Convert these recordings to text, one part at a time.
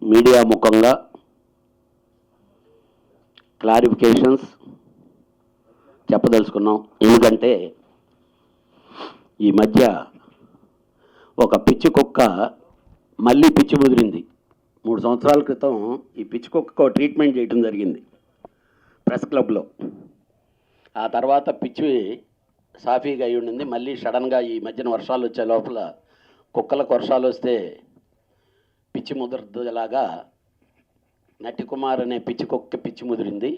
Media ముఖంగా clarifications చెప్పదలుచుకున్నాం. ఎందుకంటే ఈ మధ్య ఒక పిచ్చి కుక్క మళ్ళీ పిచ్చి ముదిరింది. 3 సంవత్సరాల క్రితం ఈ పిచ్చి కుక్కకు ట్రీట్మెంట్ చేయడం జరిగింది ప్రెస్ క్లబ్లో. ఆ తర్వాత పిచ్చి సాఫీగా అయి ఉండింది. మళ్ళీ సడన్గా ఈ మధ్యన వర్షాలు వచ్చే లోపల కుక్కలకు వర్షాలు వస్తే పిచ్చి ముదరలాగా నటి కుమార్ అనే పిచ్చి కుక్క పిచ్చి ముదిరింది.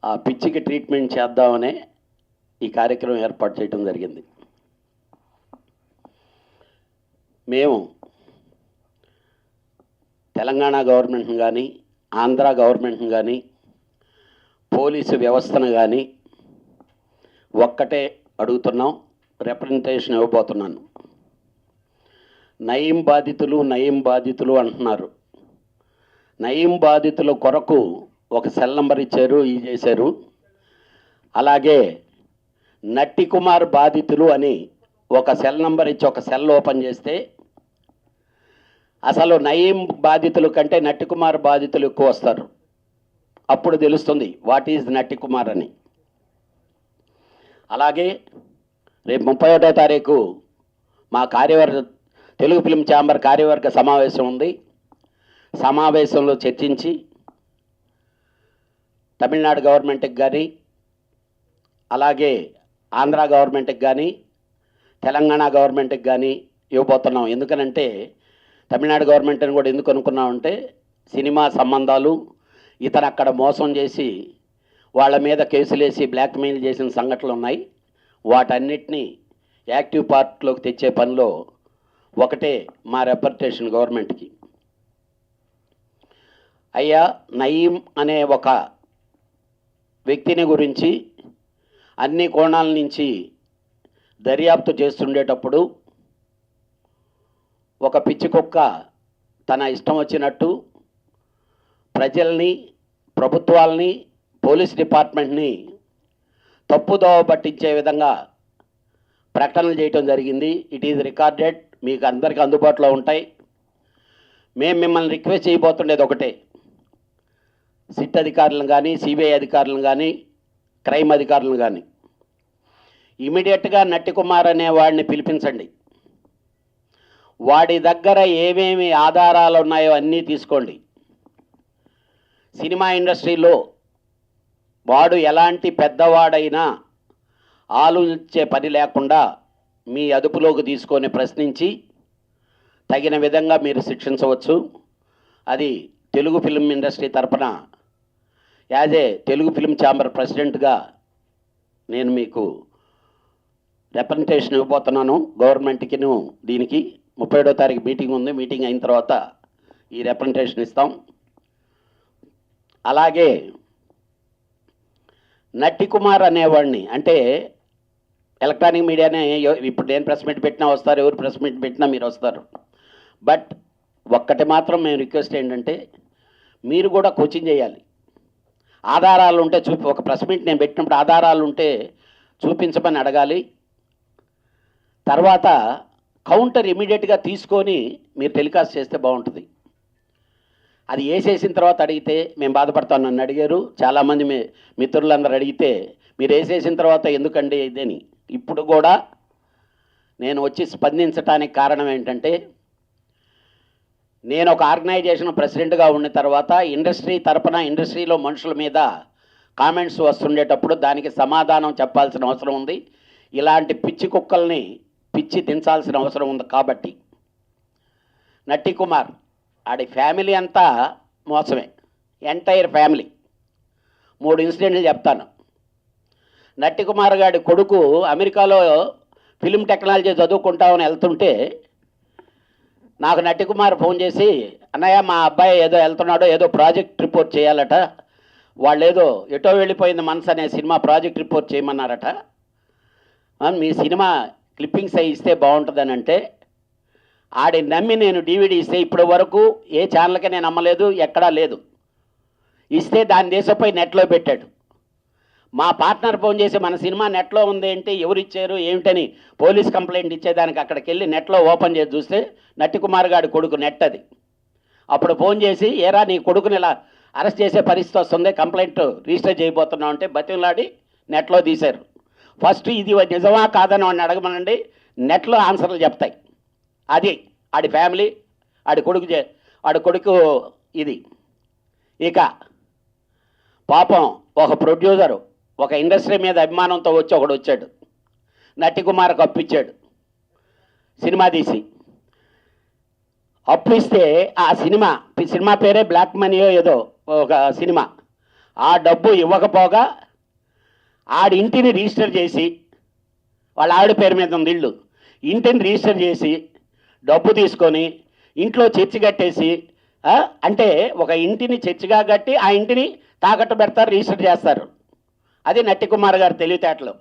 ఆ పిచ్చికి ట్రీట్మెంట్ చేద్దామనే ఈ కార్యక్రమం ఏర్పాటు చేయడం జరిగింది. మేము తెలంగాణ గవర్నమెంట్ని కానీ, ఆంధ్ర గవర్నమెంట్ని కానీ, పోలీసు వ్యవస్థను కానీ ఒక్కటే అడుగుతున్నాం, రిప్రజెంటేషన్ ఇవ్వబోతున్నాను. నయీం బాధితులు అంటున్నారు. నయీం బాధితుల కొరకు ఒక సెల్ నంబర్ ఇచ్చారు, ఈ చేశారు. అలాగే నట్టి కుమార్ బాధితులు అని ఒక సెల్ నంబర్ ఇచ్చి ఒక సెల్ ఓపెన్ చేస్తే అసలు నయీం బాధితుల కంటే నట్టి కుమార్ బాధితులు ఎక్కువ వస్తారు. అప్పుడు తెలుస్తుంది వాట్ ఈజ్ నట్టి కుమార్ అని. అలాగే రేపు 31వ తారీఖు మా తెలుగు ఫిల్మ్ ఛాంబర్ కార్యవర్గ సమావేశం ఉంది. సమావేశంలో చర్చించి తమిళనాడు గవర్నమెంట్కి కానీ, అలాగే ఆంధ్ర గవర్నమెంట్కి కానీ, తెలంగాణ గవర్నమెంట్కి కానీ ఇవ్వబోతున్నాం. ఎందుకనంటే తమిళనాడు గవర్నమెంట్ని కూడా ఎందుకు అనుకున్నామంటే సినిమా సంబంధాలు, ఇతను అక్కడ మోసం చేసి వాళ్ళ మీద కేసులేసి బ్లాక్మెయిల్ చేసిన సంఘటనలు ఉన్నాయి. వాటన్నిటినీ యాక్టివ్ పార్ట్లోకి తెచ్చే పనిలో ఒకటే మా రిప్రజెంటేషన్ గవర్నమెంట్కి. అయ్యా, నయీం అనే ఒక వ్యక్తిని గురించి అన్ని కోణాల నుంచి దర్యాప్తు చేస్తుండేటప్పుడు ఒక పిచ్చి కుక్క తన ఇష్టం వచ్చినట్టు ప్రజల్ని, ప్రభుత్వాలని, పోలీస్ డిపార్ట్మెంట్ని తప్పుదోవ పట్టించే విధంగా ప్రకటనలు చేయటం జరిగింది. ఇట్ ఈజ్ రికార్డెడ్, మీకు అందరికీ అందుబాటులో ఉంటాయి. మేము మిమ్మల్ని రిక్వెస్ట్ చేయబోతుండేది ఒకటే, సిట్ అధికారులను కానీ, సిబిఐ అధికారులను కానీ, క్రైమ్ అధికారులను కానీ ఇమీడియట్గా నట్టి కుమార్ అనే వాడిని పిలిపించండి. వాడి దగ్గర ఏమేమి ఆధారాలు ఉన్నాయో అన్నీ తీసుకోండి. సినిమా ఇండస్ట్రీలో వాడు ఎలాంటి పెద్దవాడైనా ఆలోచించే పని లేకుండా మీ అదుపులోకి తీసుకొని ప్రశ్నించి తగిన విధంగా మీరు శిక్షించవచ్చు. అది తెలుగు ఫిల్మ్ ఇండస్ట్రీ తరఫున as a Telugu film chamber ప్రెసిడెంట్గా నేను మీకు రిప్రజెంటేషన్ ఇవ్వబోతున్నాను గవర్నమెంట్కి. దీనికి 31వ తారీఖు మీటింగ్ ఉంది. మీటింగ్ అయిన తర్వాత ఈ రిప్రజెంటేషన్ ఇస్తాం. అలాగే నట్టి కుమార్ అనేవాడిని, అంటే ఎలక్ట్రానిక్ మీడియానే ఇప్పుడు నేను ప్రెస్ మీట్ పెట్టినా వస్తారు, ఎవరు ప్రెస్ మీట్ పెట్టినా మీరు వస్తారు. బట్ ఒక్కటి మాత్రం మేము రిక్వెస్ట్ ఏంటంటే మీరు కూడా కోచింగ్ చేయాలి. ఆధారాలు ఉంటే ఒక ప్రెస్ మీట్ నేను పెట్టినప్పుడు ఆధారాలు ఉంటే చూపించమని అడగాలి. తర్వాత కౌంటర్ ఇమీడియట్గా తీసుకొని మీరు టెలికాస్ట్ చేస్తే బాగుంటుంది. అది వేసేసిన తర్వాత అడిగితే మేము బాధపడతాం. నన్ను అడిగారు చాలామంది మిత్రులందరూ అడిగితే, మీరు వేసేసిన తర్వాత ఎందుకండి ఇదని. ఇప్పుడు కూడా నేను వచ్చి స్పందించడానికి కారణం ఏంటంటే, నేను ఒక ఆర్గనైజేషన్ ప్రెసిడెంట్గా ఉన్న తర్వాత ఇండస్ట్రీ తరపున ఇండస్ట్రీలో మనుషుల మీద కామెంట్స్ వస్తుండేటప్పుడు దానికి సమాధానం చెప్పాల్సిన అవసరం ఉంది. ఇలాంటి పిచ్చి కుక్కల్ని పిచ్చి దించాల్సిన అవసరం ఉంది. కాబట్టి నట్టి కుమార్ ఆడి ఫ్యామిలీ అంతా మోసమే, ఎంటైర్ ఫ్యామిలీ. 3 ఇన్సిడెంట్లు చెప్తాను. నట్టి కుమార్ గారి కొడుకు అమెరికాలో ఫిల్మ్ టెక్నాలజీ చదువుకుంటామని వెళ్తుంటే నాకు నట్టి కుమార్ ఫోన్ చేసి, అన్నయ్య మా అబ్బాయి ఏదో వెళ్తున్నాడో, ఏదో ప్రాజెక్ట్ రిపోర్ట్ చేయాలట, వాళ్ళు ఏదో ఎటో వెళ్ళిపోయింది మనసు అనే సినిమా ప్రాజెక్ట్ రిపోర్ట్ చేయమన్నారట, మీ సినిమా క్లిప్పింగ్స్ అవి ఇస్తే బాగుంటుందని అంటే, ఆడి నమ్మి నేను DVD ఇస్తే ఇప్పటి వరకు ఏ ఛానల్కి నేను అమ్మలేదు, ఎక్కడా లేదు. ఇస్తే దాని దేశపోయి నెట్లో పెట్టాడు. మా పార్ట్నర్ ఫోన్ చేసి మన సినిమా నెట్లో ఉంది అంటే ఎవరు ఇచ్చారు ఏమిటని పోలీస్ కంప్లైంట్ ఇచ్చేదానికి అక్కడికి వెళ్ళి నెట్లో ఓపెన్ చేసి చూస్తే నట్టి కుమార్ గారి కొడుకు నెట్ అది. అప్పుడు ఫోన్ చేసి ఏరా నీ కొడుకుని ఇలా అరెస్ట్ చేసే పరిస్థితి వస్తుంది, కంప్లైంట్ రిజిస్టర్ చేయబోతున్నాం అంటే బతిమలాడి నెట్లో తీశారు. ఫస్ట్ ఇది నిజమా కాదని వాడిని అడగమనండి, నెట్లో ఆన్సర్లు చెప్తాయి. అది ఆడి ఫ్యామిలీ, ఆడి కొడుకు ఇది. ఇక పాపం ఒక ప్రొడ్యూసరు ఒక ఇండస్ట్రీ మీద అభిమానంతో వచ్చి ఒకడు వచ్చాడు, నటికుమార్కి అప్పిచ్చాడు సినిమా తీసి. అప్పు ఇస్తే ఆ సినిమా పేరే బ్లాక్ మనీయో ఏదో ఒక సినిమా. ఆ డబ్బు ఇవ్వకపోగా ఆడి ఇంటిని రిజిస్టర్ చేసి, వాళ్ళ ఆవిడ పేరు మీద ఉంది ఇల్లు, ఇంటిని రిజిస్టర్ చేసి డబ్బు తీసుకొని ఇంట్లో చర్చి కట్టేసి, అంటే ఒక ఇంటిని చర్చిగా కట్టి ఆ ఇంటిని తాకట్టు పెడతారు, రిజిస్టర్ చేస్తారు. అది నట్టికుమార్ గారి తెలివితేటలు.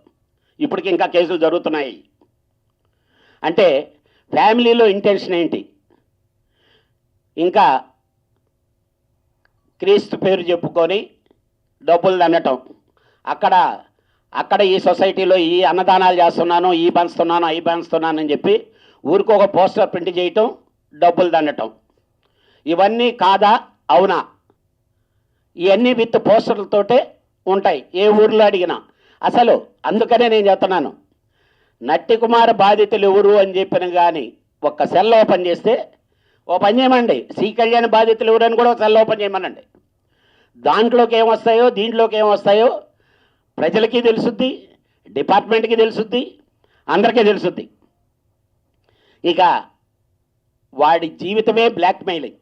ఇప్పటికి ఇంకా కేసులు జరుగుతున్నాయి. అంటే ఫ్యామిలీలో ఇంటెన్షన్ ఏంటి? ఇంకా క్రీస్తు పేరు చెప్పుకొని డబ్బులు దండటం. అక్కడ ఈ సొసైటీలో ఈ అన్నదానాలు చేస్తున్నాను, ఈ పంచుతున్నాను, అవి పంచుతున్నాను అని చెప్పి ఊరికి ఒక పోస్టర్ ప్రింట్ చేయటం, డబ్బులు దండటం. ఇవన్నీ కాదా అవునా? ఇవన్నీ విత్ పోస్టర్లతోటే ఉంటాయి ఏ ఊర్లో అడిగినా. అసలు అందుకనే నేను చెప్తున్నాను, నట్టికుమార్ బాధితులు ఎవరు అని చెప్పిన కానీ ఒక్క సెల్ ఓపెన్ చేస్తే, ఓ పని చేయమండి, సి కళ్యాణ్ బాధితులు ఎవరని కూడా ఒక సెల్ ఓపెన్ చేయమనండి. దాంట్లోకి ఏమొస్తాయో దీంట్లోకి ఏమొస్తాయో ప్రజలకి తెలుసుద్ది, డిపార్ట్మెంట్కి తెలుసుద్ది, అందరికీ తెలుసుద్ది. ఇక వాడి జీవితమే బ్లాక్మెయిలింగ్.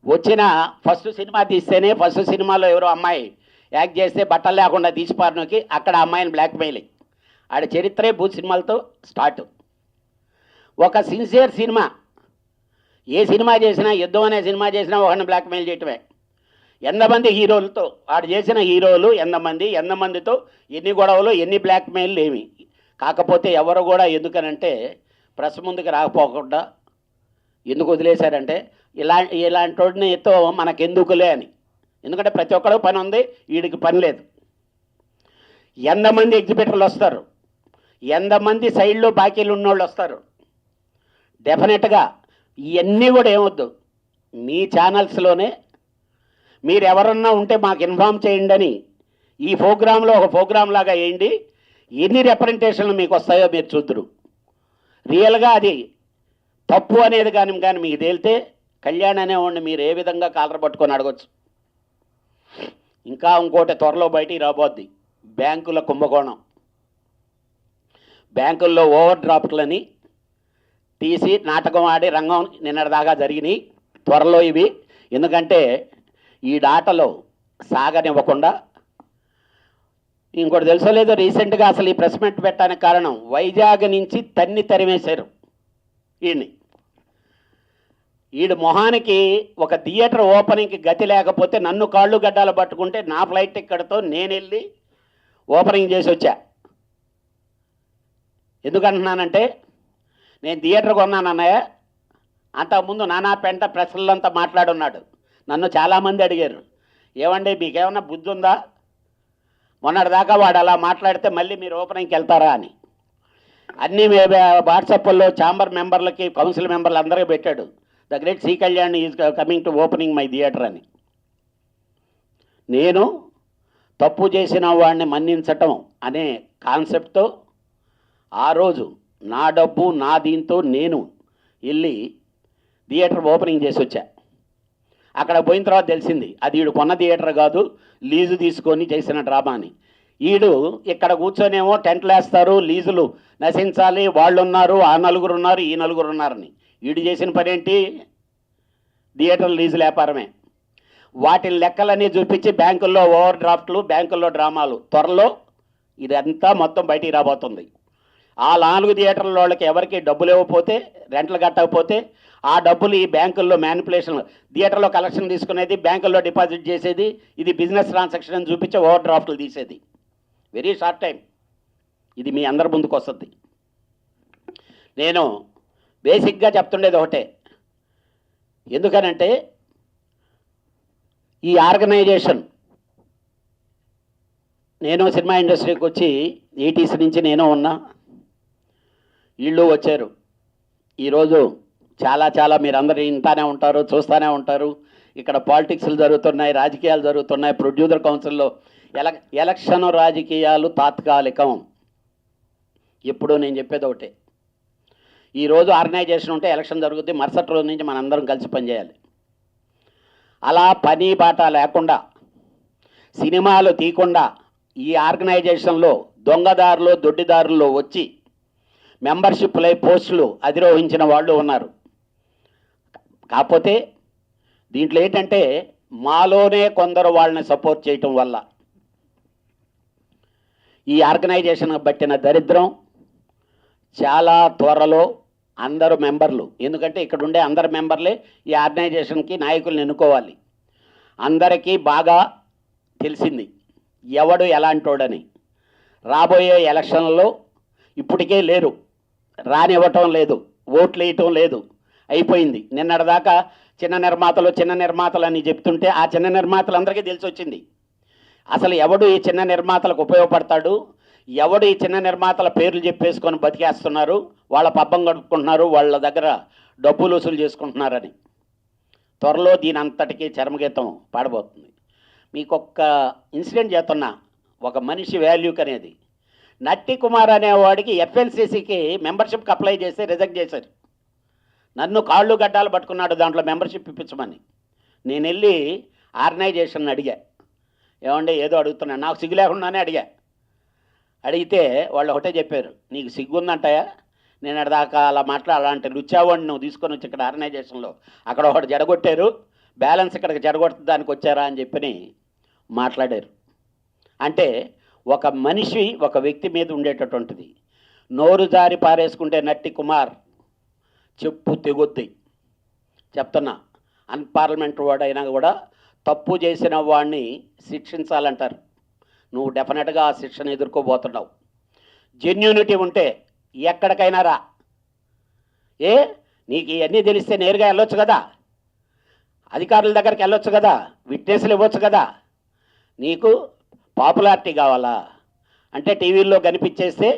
వచ్చిన ఫస్ట్ సినిమా తీస్తేనే, ఫస్ట్ సినిమాలో ఎవరో అమ్మాయి యాక్ట్ చేస్తే బట్టలు లేకుండా తీసిపారనోకి అక్కడ అమ్మాయిని బ్లాక్మెయిలింగ్. ఆడి చరిత్రే భూ సినిమాలతో స్టార్ట్. ఒక సిన్సియర్ సినిమా, ఏ సినిమా చేసినా, యుద్ధం అనే సినిమా చేసినా ఒకరిని బ్లాక్మెయిల్ చేయటమే. ఎంతమంది హీరోలతో ఆడు చేసిన హీరోలు ఎంతమందితో ఎన్ని గొడవలు, ఎన్ని బ్లాక్మెయిల్ ఏమి. కాకపోతే ఎవరు కూడా ఎందుకనంటే ప్రెస్ ముందుకు రాకపోకుండా ఎందుకు వదిలేశారంటే ఇలాంటి వాడినితో మనకెందుకులే అని. ఎందుకంటే ప్రతి ఒక్కరికి పని ఉంది, వీడికి పని లేదు. ఎంతమంది ఎగ్జిబిటర్లు వస్తారు, ఎంతమంది సైడ్లో బాకీలు ఉన్నోళ్ళు వస్తారు. డెఫినెట్గా ఇవన్నీ కూడా ఏమొద్దు, మీ ఛానల్స్లోనే మీరు ఎవరన్నా ఉంటే మాకు ఇన్ఫామ్ చేయండి అని ఈ ప్రోగ్రాంలో ఒక ప్రోగ్రాం లాగా వేయండి. ఎన్ని రిప్రజెంటేషన్లు మీకు వస్తాయో మీరు చూద్దరు. రియల్గా అది తప్పు అనేది కానీ మీకు తేలితే కళ్యాణ్ అనేవాడిని మీరు ఏ విధంగా కాలర పట్టుకొని అడగచ్చు. ఇంకా ఇంకోటి త్వరలో బయటికి రాబోద్ది, బ్యాంకుల కుంభకోణం. బ్యాంకుల్లో ఓవర్ డ్రాఫ్ట్లని తీసి నాటకం ఆడి రంగం నిన్నటిదాకా జరిగినాయి. త్వరలో ఇవి, ఎందుకంటే ఈ డాటలో సాగనివ్వకుండా. ఇంకోటి తెలుసో లేదో, రీసెంట్గా అసలు ఈ ప్రెస్ మీట్ పెట్టడానికి కారణం వైజాగ్ నుంచి తరిమేశారు ఈడు మొహానికి ఒక థియేటర్ ఓపెనింగ్కి గతి లేకపోతే నన్ను కాళ్ళు గడ్డాలు పట్టుకుంటే నా ఫ్లైట్ టిక్కెట్తో నేను వెళ్ళి ఓపెనింగ్ చేసి వచ్చా. ఎందుకంటున్నానంటే నేను థియేటర్ కొన్నాను అన్నయ్య, అంతకుముందు నానా పెంట ప్రెస్లంతా మాట్లాడున్నాడు. నన్ను చాలామంది అడిగారు, ఏమండి మీకేమన్నా బుద్ధి ఉందా, మొన్నటిదాకా వాడు అలా మాట్లాడితే మళ్ళీ మీరు ఓపెనింగ్కి వెళ్తారా అని. అన్నీ వాట్సాప్లో ఛాంబర్ మెంబర్లకి, కౌన్సిల్ మెంబర్లు అందరికీ పెట్టాడు, the great C Kalyan is coming to opening my theatre అని. నేను తప్పు చేసిన వాడిని మన్నించటం అనే కాన్సెప్ట్తో ఆ రోజు నా డబ్బు నా దీంతో నేను వెళ్ళి థియేటర్ ఓపెనింగ్ చేసి వచ్చా. అక్కడ పోయిన తర్వాత తెలిసింది అది వీడు కొన్న థియేటర్ కాదు, లీజు తీసుకొని చేసిన డ్రామా అని. వీడు ఇక్కడ కూర్చొనేమో టెంట్లు వేస్తారు, లీజులు నశించాలి, వాళ్ళు ఉన్నారు, ఆ నలుగురు ఉన్నారు, ఈ నలుగురు ఉన్నారని. వీడు చేసిన పని ఏంటి? థియేటర్ లీజుల వ్యాపారమే. వాటి లెక్కలన్నీ చూపించి బ్యాంకుల్లో ఓవర్ డ్రాఫ్ట్లు, బ్యాంకుల్లో డ్రామాలు. త్వరలో ఇదంతా మొత్తం బయటికి రాబోతుంది. ఆ 4 థియేటర్ల వాళ్ళకి ఎవరికి డబ్బులు ఇవ్వకపోతే, రెంట్లు కట్టకపోతే ఆ డబ్బులు ఈ బ్యాంకుల్లో మ్యానిపులేషన్, థియేటర్లో కలెక్షన్ తీసుకునేది, బ్యాంకుల్లో డిపాజిట్ చేసేది, ఇది బిజినెస్ ట్రాన్సాక్షన్ అని చూపించి ఓవర్ డ్రాఫ్ట్లు తీసేది. వెరీ షార్ట్ టైం ఇది మీ అందరి ముందుకు వస్తుంది. నేను బేసిక్గా చెప్తుండేది ఒకటే, ఎందుకనంటే ఈ ఆర్గనైజేషన్, నేను సినిమా ఇండస్ట్రీకి వచ్చి 80s నుంచి నేను ఉన్నా, వీళ్ళు వచ్చారు. ఈరోజు చాలా చాలా మీరందరూ వింటానే ఉంటారు, చూస్తూనే ఉంటారు. ఇక్కడ పాలిటిక్స్లు జరుగుతున్నాయి, రాజకీయాలు జరుగుతున్నాయి. ప్రొడ్యూసర్ కౌన్సిల్లో ఎలక్షన్ రాజకీయాలు తాత్కాలికం. ఎప్పుడూ నేను చెప్పేది ఒకటే, ఈరోజు ఆర్గనైజేషన్ ఉంటే ఎలక్షన్ జరుగుద్ది, మరుసటి రోజు నుంచి మనందరం కలిసి పనిచేయాలి. అలా పని బాట లేకుండా సినిమాలు తీయకుండా ఈ ఆర్గనైజేషన్లో దొంగదారులు దొడ్డిదారుల్లో వచ్చి మెంబర్షిప్లై పోస్టులు అధిరోహించిన వాళ్ళు ఉన్నారు. కాకపోతే దీంట్లో ఏంటంటే మాలోనే కొందరు వాళ్ళని సపోర్ట్ చేయటం వల్ల ఈ ఆర్గనైజేషన్ పట్టిన దరిద్రం చాలా త్వరలో అందరు మెంబర్లు, ఎందుకంటే ఇక్కడ ఉండే అందరు మెంబర్లే ఈ ఆర్గనైజేషన్కి నాయకులను ఎన్నుకోవాలి. అందరికీ బాగా తెలిసింది ఎవడు ఎలాంటోడని. రాబోయే ఎలక్షన్లలో ఇప్పటికే లేరు, రానివ్వటం లేదు, ఓట్లు వేయటం లేదు, అయిపోయింది. నిన్నటిదాకా చిన్న నిర్మాతలు అని చెప్తుంటే ఆ చిన్న నిర్మాతలందరికీ తెలిసి వచ్చింది అసలు ఎవడు ఈ చిన్న నిర్మాతలకు ఉపయోగపడతాడు, ఎవడు ఈ చిన్న నిర్మాతల పేర్లు చెప్పేసుకొని బతికేస్తున్నారు, వాళ్ళ పబ్బం గడుపుకుంటున్నారు, వాళ్ళ దగ్గర డబ్బులు వసూలు చేసుకుంటున్నారని. త్వరలో దీని అంతటికీ చరమగీతం పాడబోతుంది. మీకు ఒక్క ఇన్సిడెంట్ చేస్తున్నా, ఒక మనిషి వాల్యూకి అనేది. నట్టి కుమార్ అనేవాడికి ఎఫ్ఎన్సీసీకి మెంబర్షిప్కి అప్లై చేసి రిజెక్ట్ చేశారు. నన్ను కాళ్ళు గడ్డాలు పట్టుకున్నాడు దాంట్లో మెంబర్షిప్ ఇప్పించమని. నేను వెళ్ళి ఆర్గనైజేషన్ అడిగా, ఏమంటే ఏదో అడుగుతున్నాను, నాకు సిగ్గు లేకుండానే అడిగితే వాళ్ళు ఒకటే చెప్పారు, నీకు సిగ్గుందంటాయా, నేను అడదాకా అలా అలాంటి రుచావాడిని నువ్వు తీసుకొని వచ్చి ఇక్కడ ఆర్గనైజేషన్లో అక్కడ ఒకటి జడగొట్టారు, బ్యాలెన్స్ ఇక్కడికి జడగొట్టడానికి వచ్చారా అని చెప్పి మాట్లాడారు. అంటే ఒక మనిషి ఒక వ్యక్తి మీద ఉండేటటువంటిది. నోరు జారి పారేసుకుంటే నట్టి కుమార్ చెప్పు తెగొద్ది. చెప్తున్నా, అన్పార్లమెంటరీ వాడు అయినా కూడా తప్పు చేసిన వాడిని శిక్షించాలంటారు. నువ్వు డెఫినెట్గా ఆ శిక్షను ఎదుర్కోబోతున్నావు. జెన్యూనిటీ ఉంటే ఎక్కడికైనా రా. నీకు ఇవన్నీ తెలిస్తే నేరుగా వెళ్ళొచ్చు కదా, అధికారుల దగ్గరికి వెళ్ళొచ్చు కదా, విట్నెస్లు ఇవ్వచ్చు కదా. నీకు పాపులారిటీ కావాలా అంటే టీవీల్లో కనిపించేస్తే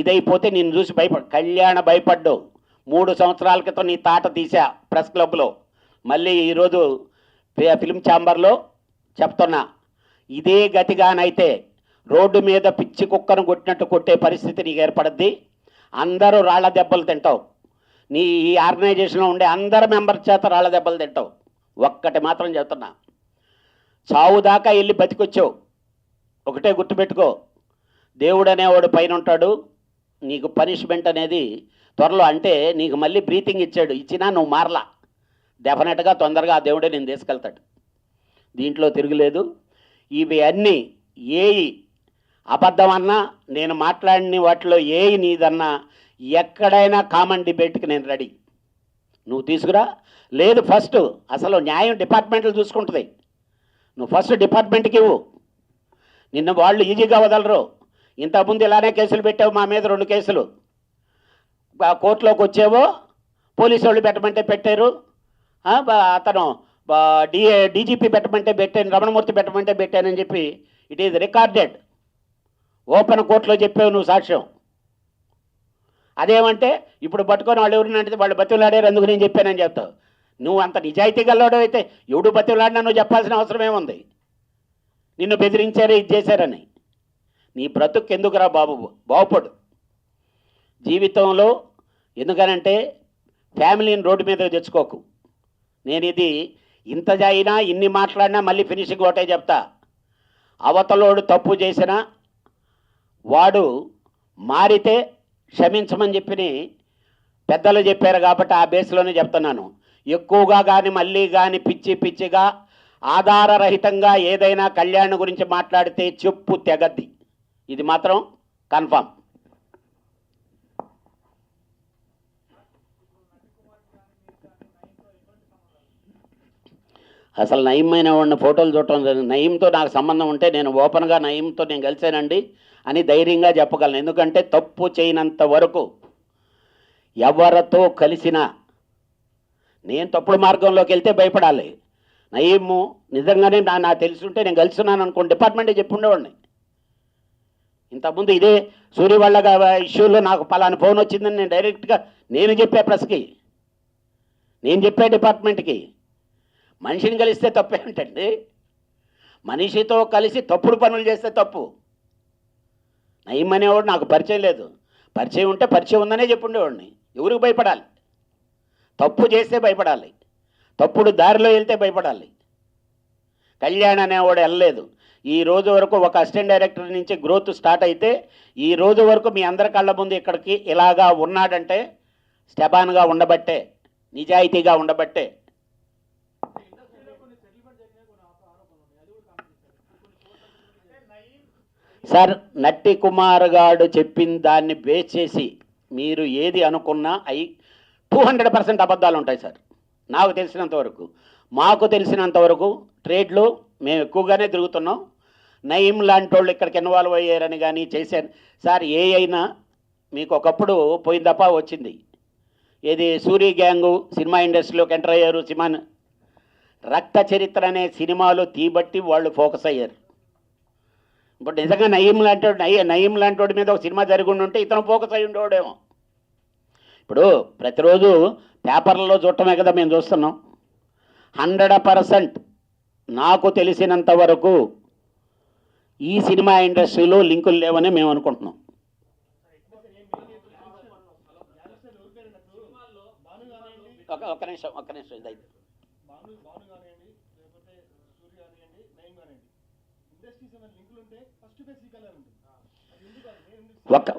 ఇదైపోతే నేను చూసి కళ్యాణ భయపడ్డు. 3 సంవత్సరాల క్రితం నీ తాట తీసా ప్రెస్ క్లబ్లో, మళ్ళీ ఈరోజు ఫిల్మ్ ఛాంబర్లో చెప్తున్నా, ఇదే గతిగానైతే రోడ్డు మీద పిచ్చి కుక్కను కొట్టినట్టు కొట్టే పరిస్థితి నీకు ఏర్పడుద్ది. అందరూ రాళ్ల దెబ్బలు తింటావు. నీ ఈ ఆర్గనైజేషన్లో ఉండే అందరు మెంబర్ చేత రాళ్ల దెబ్బలు తింటావు. ఒక్కటి మాత్రం చెప్తున్నా, చావు దాకా వెళ్ళి బతికొచ్చావు. ఒకటే గుర్తుపెట్టుకో, దేవుడు అనేవాడు పైన ఉంటాడు. నీకు పనిష్మెంట్ అనేది త్వరలో, అంటే నీకు మళ్ళీ బ్రీతింగ్ ఇచ్చినా నువ్వు మారలా. డెఫినెట్గా తొందరగా ఆ దేవుడే నేను తీసుకెళ్తాడు. దీంట్లో తిరుగులేదు. ఇవి అన్నీ ఏయి అబద్ధమన్నా, నేను మాట్లాడిన వాటిలో ఏయి నీదన్నా, ఎక్కడైనా కామన్ డిబేట్కి నేను రెడీ. నువ్వు తీసుకురా. లేదు, ఫస్ట్ అసలు న్యాయం డిపార్ట్మెంట్లు చూసుకుంటుంది. నువ్వు ఫస్ట్ డిపార్ట్మెంట్కి ఇవ్వు. నిన్న వాళ్ళు ఈజీగా వదలరు. ఇంతకుముందు ఇలానే కేసులు పెట్టావు, మా మీద 2 కేసులు. కోర్టులోకి వచ్చేవో పోలీసు వాళ్ళు పెట్టమంటే పెట్టారు, అతను డీజీపీ పెట్టమంటే పెట్టాను, రమణమూర్తి పెట్టమంటే పెట్టానని చెప్పి ఇట్ ఈజ్ రికార్డెడ్. ఓపెన్ కోర్టులో చెప్పావు నువ్వు సాక్ష్యం. అదేమంటే ఇప్పుడు పట్టుకొని వాళ్ళు ఎవరినంటే వాళ్ళు బతిలాడారు అందుకు నేను చెప్పానని చెప్తావు. నువ్వు అంత నిజాయితీ గల్లోడు అయితే ఎవడు బతిలాడినా నువ్వు చెప్పాల్సిన అవసరం ఏముంది? నిన్ను బెదిరించారు, ఇది చేశారని. నీ బ్రతుకు ఎందుకురా బాబు, బాగుపడు జీవితంలో. ఎందుకనంటే ఫ్యామిలీని రోడ్డు మీద తెచ్చుకోకు. నేను ఇది ఇంత అయినా ఇన్ని మాట్లాడినా మళ్ళీ ఫినిషింగ్ ఒకటే చెప్తా, అవతలోడు తప్పు చేసినా వాడు మారితే క్షమించమని చెప్పి పెద్దలు చెప్పారు కాబట్టి ఆ బేస్లోనే చెప్తున్నాను. ఎక్కువగా కానీ మళ్ళీ కానీ పిచ్చిగా ఆధారరహితంగా ఏదైనా కళ్యాణ్ గురించి మాట్లాడితే చెప్పు తెగద్ది. ఇది మాత్రం కన్ఫామ్. అసలు నయీమైన వాడిని ఫోటోలు చూడటం, నయీంతో నాకు సంబంధం ఉంటే నేను ఓపెన్గా నయీంతో నేను కలిసానండి అని ధైర్యంగా చెప్పగలను. ఎందుకంటే తప్పు చేయనంత వరకు ఎవరితో కలిసినా, నేను తప్పుడు మార్గంలోకి వెళ్తే భయపడాలి. నయీము నిజంగానే నాకు తెలుసుంటే నేను కలుస్తున్నాను అనుకోండి, డిపార్ట్మెంటే చెప్పుండేవాడిని. ఇంతకుముందు ఇదే సూర్యవళ్ళ ఇష్యూలో నాకు పలానా ఫోన్ వచ్చిందని నేను డైరెక్ట్గా నేను చెప్పే ప్రెస్కి. నేను చెప్పే డిపార్ట్మెంట్కి మనిషిని కలిస్తే తప్పేంటండి? మనిషితో కలిసి తప్పుడు పనులు చేస్తే తప్పు. నయం అనేవాడు నాకు పరిచయం లేదు. పరిచయం ఉంటే పరిచయం ఉందనే చెప్పుండేవాడిని. ఎవరికి భయపడాలి? తప్పు చేస్తే భయపడాలి, తప్పుడు దారిలో వెళ్తే భయపడాలి. కళ్యాణ్ అనేవాడు వెళ్ళలేదు. ఈ రోజు వరకు ఒక అసిస్టెంట్ డైరెక్టర్ నుంచి గ్రోత్ స్టార్ట్ అయితే ఈ రోజు వరకు మీ అందరి కళ్ళ ముందు ఇక్కడికి ఇలాగా ఉన్నాడంటే స్టెబాన్గా ఉండబట్టే, నిజాయితీగా ఉండబట్టే. సార్, నట్టి కుమార్ గారు చెప్పిన దాన్ని బేస్ చేసి మీరు ఏది అనుకున్నా అవి 200% అబద్ధాలు ఉంటాయి సార్. నాకు తెలిసినంతవరకు, మాకు తెలిసినంతవరకు ట్రేడ్లో మేము ఎక్కువగానే తిరుగుతున్నాం. నయీం లాంటి వాళ్ళు ఇక్కడికి ఇన్వాల్వ్ అయ్యారని కానీ చేశారు సార్. ఏ అయినా మీకు ఒకప్పుడు పోయిన దఫా వచ్చింది, ఏది సూరి గ్యాంగు సినిమా ఇండస్ట్రీలోకి ఎంటర్ అయ్యారు. రక్త చరిత్ర అనే సినిమాలో తీబట్టి వాళ్ళు ఫోకస్ అయ్యారు. ఇప్పుడు నిజంగా నయీం లాంటి వాడి మీద ఒక సినిమా జరిగి ఉంటే ఇతను ఫోకస్ అయ్యి ఉండేవాడేమో. ఇప్పుడు ప్రతిరోజు పేపర్లలో చూడటమే కదా మేము చూస్తున్నాం. 100% నాకు తెలిసినంత వరకు ఈ సినిమా ఇండస్ట్రీలో లింకులు లేవని మేము అనుకుంటున్నాం. ఒక్క నిమిషం ఇదైతే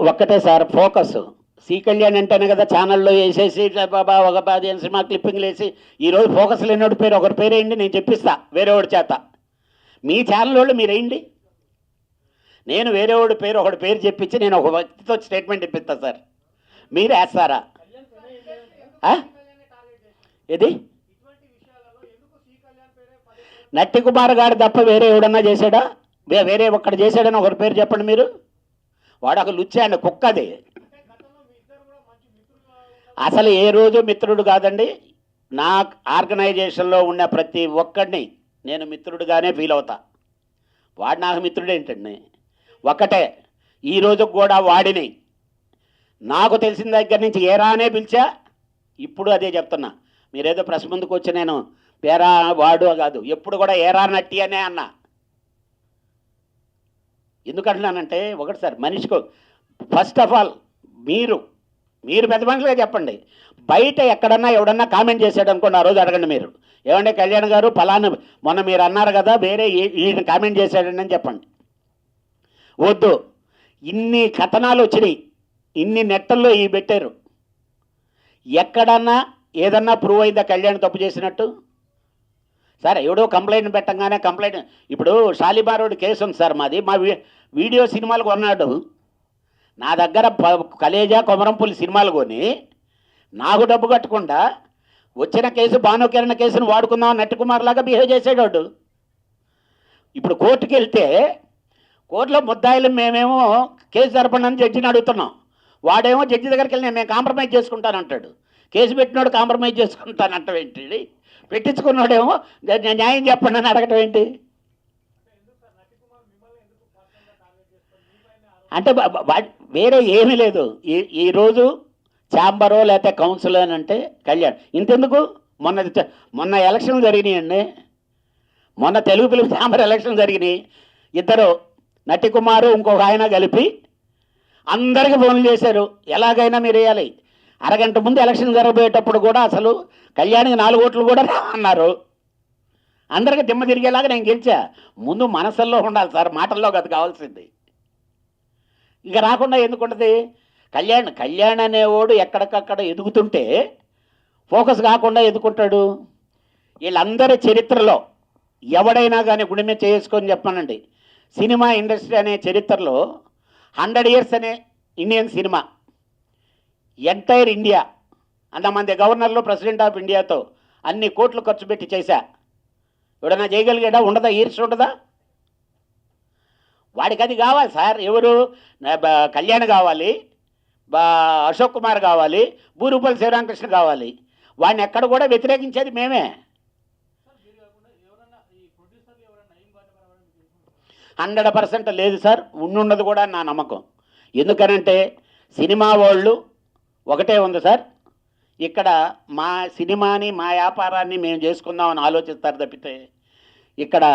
ఒక్కటే సార్ ఫోకస్. సి కళ్యాణ్ అంటేనే కదా ఛానల్లో వేసేసి బాబా ఒక 15 సినిమా క్లిప్పింగ్లు వేసి ఈరోజు ఫోకస్ లేనోడి పేరు ఒకరి పేరు వేయండి, నేను చెప్పిస్తా వేరేవాడి చేత. మీ ఛానల్ వాళ్ళు మీరు వేయండి, నేను వేరేవాడి పేరు ఒకటి పేరు చెప్పించి నేను ఒక వ్యక్తితో స్టేట్మెంట్ ఇప్పిస్తా సార్. మీరు వేస్తారా? ఏది నట్టి కుమార్ గారు తప్ప వేరే ఎవడన్నా చేశాడా? వేరే ఒక్కడు చేశాడని ఒకరి పేరు చెప్పండి మీరు. వాడు ఒక లుచ్చాండి కుక్కది. అసలు ఏ రోజు మిత్రుడు కాదండి. నా ఆర్గనైజేషన్లో ఉన్న ప్రతి ఒక్కడిని నేను మిత్రుడిగానే ఫీల్ అవుతా. వాడు నాకు మిత్రుడు ఏంటండి? ఒకటే, ఈరోజు కూడా వాడిని నాకు తెలిసిన దగ్గర నుంచి ఏరానే పిలిచా. ఇప్పుడు అదే చెప్తున్నా. మీరేదో ప్రెస్ ముందుకు వచ్చి నేను పేరా వాడు కాదు, ఎప్పుడు కూడా ఏరా నట్టి అనే అన్నా. ఎందుకంటున్నానంటే ఒకటి సార్, మనిషికి ఫస్ట్ ఆఫ్ ఆల్ మీరు పెద్ద మనుషులుగా చెప్పండి. బయట ఎక్కడన్నా ఎవడన్నా కామెంట్ చేశాడు అనుకోండి, ఆ రోజు అడగండి మీరు, ఏమంటే కళ్యాణ్ గారు ఫలానా మొన్న మీరు అన్నారు కదా వేరే ఈయన కామెంట్ చేశాడండి అని చెప్పండి. వద్దు, ఇన్ని కథనాలు వచ్చినాయి, ఇన్ని నెట్టల్లో ఈ పెట్టారు. ఎక్కడన్నా ఏదన్నా ప్రూవ్ అయిందా కళ్యాణ్ తప్పు చేసినట్టు? సార్ ఎవడో కంప్లైంట్ పెట్టంగానే కంప్లైంట్, ఇప్పుడు షాలిమారోడ్ కేసు ఉంది సార్ మాది. మా వీడియో సినిమాలు కొన్నాడు, నా దగ్గర కలేజా కొమరంపుల్లి సినిమాలు కొని నాకు డబ్బు కట్టకుండా వచ్చిన కేసు భానుకిరణ్ కేసును వాడుకుందాం నట్టి కుమార్ లాగా బిహేవ్ చేసేవాడు. ఇప్పుడు కోర్టుకి వెళ్తే కోర్టులో ముద్దాయిలు మేమేమో కేసు జరపండి జడ్జిని అడుగుతున్నాం. వాడేమో జడ్జి దగ్గరికి వెళ్ళి నేను కాంప్రమైజ్ చేసుకుంటానంటాడు. కేసు పెట్టినోడు కాంప్రమైజ్ చేసుకుంటానంటాం ఏంటి? పెట్టించుకున్నాడేమో న్యాయం చెప్పండి అని అడగటం ఏంటి? అంటే వేరే ఏమీ లేదు. ఈరోజు ఛాంబరో లేకపోతే కౌన్సిల్ అని అంటే కళ్యాణ్ ఇంతెందుకు? మొన్న ఎలక్షన్లు జరిగినాయండి. మొన్న తెలుగు ఫిలిం ఛాంబర్ ఎలక్షన్ జరిగినాయి. ఇద్దరు నట్టి కుమారు ఇంకొక ఆయన కలిపి అందరికీ ఫోన్లు చేశారు, ఎలాగైనా మీరు వేయాలి. అరగంట ముందు ఎలక్షన్ జరగబోయేటప్పుడు కూడా అసలు కళ్యాణ్కి 4 ఓట్లు కూడా అన్నారు. అందరికీ దిమ్మ తిరిగేలాగా నేను గెలిచా. ముందు మనసుల్లో ఉండాలి సార్, మాటల్లో అది కావాల్సింది. ఇక రాకుండా ఎందుకుంటుంది? కళ్యాణ్ అనేవాడు ఎక్కడికక్కడ ఎదుగుతుంటే ఫోకస్ కాకుండా ఎదుగుకుంటాడు. వీళ్ళందరి చరిత్రలో ఎవడైనా కానీ గుడి మీద చేసుకొని చెప్పానండి, సినిమా ఇండస్ట్రీ అనే చరిత్రలో 100 years అనే ఇండియన్ సినిమా ఎంటైర్ ఇండియా అంతమంది గవర్నర్లు ప్రెసిడెంట్ ఆఫ్ ఇండియాతో అన్ని కోట్లు ఖర్చు పెట్టి చేశా. ఎవడన్నా చేయగలిగాడా? ఉండదా? ఈర్ష్య ఉండదా? వాడికి అది కావాలి సార్. ఎవరు? కళ్యాణ్ కావాలి, అశోక్ కుమార్ కావాలి, బూరుపల్లి శివరామకృష్ణ కావాలి. వాడిని ఎక్కడ కూడా వ్యతిరేకించేది మేమే. 100% లేదు సార్, ఉన్నది కూడా నా నమ్మకం. ఎందుకనంటే సినిమా వాళ్ళు ఒకటే ఉంది సార్, ఇక్కడ మా సినిమాని మా వ్యాపారాన్ని మేము చేసుకుందామని ఆలోచిస్తారు తప్పితే ఇక్కడ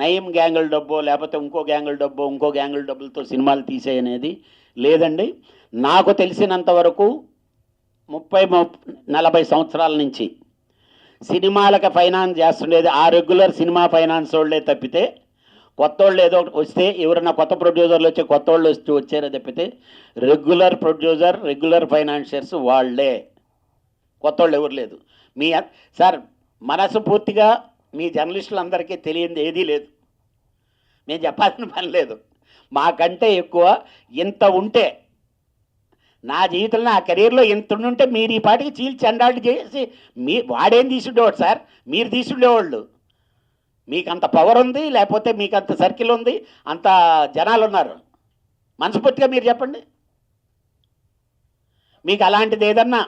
నయం గ్యాంగుల డబ్బో లేకపోతే ఇంకో గ్యాంగుల డబ్బో ఇంకో గ్యాంగుల డబ్బులతో సినిమాలు తీసేయనేది లేదండి. నాకు తెలిసినంత వరకు 30-40 సంవత్సరాల నుంచి సినిమాలకు ఫైనాన్స్ చేస్తుండేది ఆ రెగ్యులర్ సినిమా ఫైనాన్స్ వాళ్ళే తప్పితే కొత్త వాళ్ళు ఏదో వస్తే ఎవరైనా కొత్త ప్రొడ్యూసర్లు వచ్చి కొత్త వాళ్ళు వచ్చారో తప్పితే రెగ్యులర్ ప్రొడ్యూసర్ రెగ్యులర్ ఫైనాన్షియర్స్ వాళ్ళే, కొత్త వాళ్ళు ఎవరు లేదు. మీ సార్ మనసు పూర్తిగా మీ జర్నలిస్టులందరికీ తెలియంది ఏదీ లేదు, మేము చెప్పాల్సిన పని లేదు. మాకంటే ఎక్కువ ఇంత ఉంటే నా జీవితంలో నా కెరీర్లో ఇంత ఉంటే మీరు ఈ పాటికి చీల్చి అండాళ్ళు చేసి వాడేం తీసుండేవాడు సార్, మీరు తీసుండేవాళ్ళు. మీకు అంత పవర్ ఉంది, లేకపోతే మీకు అంత సర్కిల్ ఉంది, అంత జనాలు ఉన్నారు. మనస్ఫూర్తిగా మీరు చెప్పండి, మీకు అలాంటిది ఏదన్నా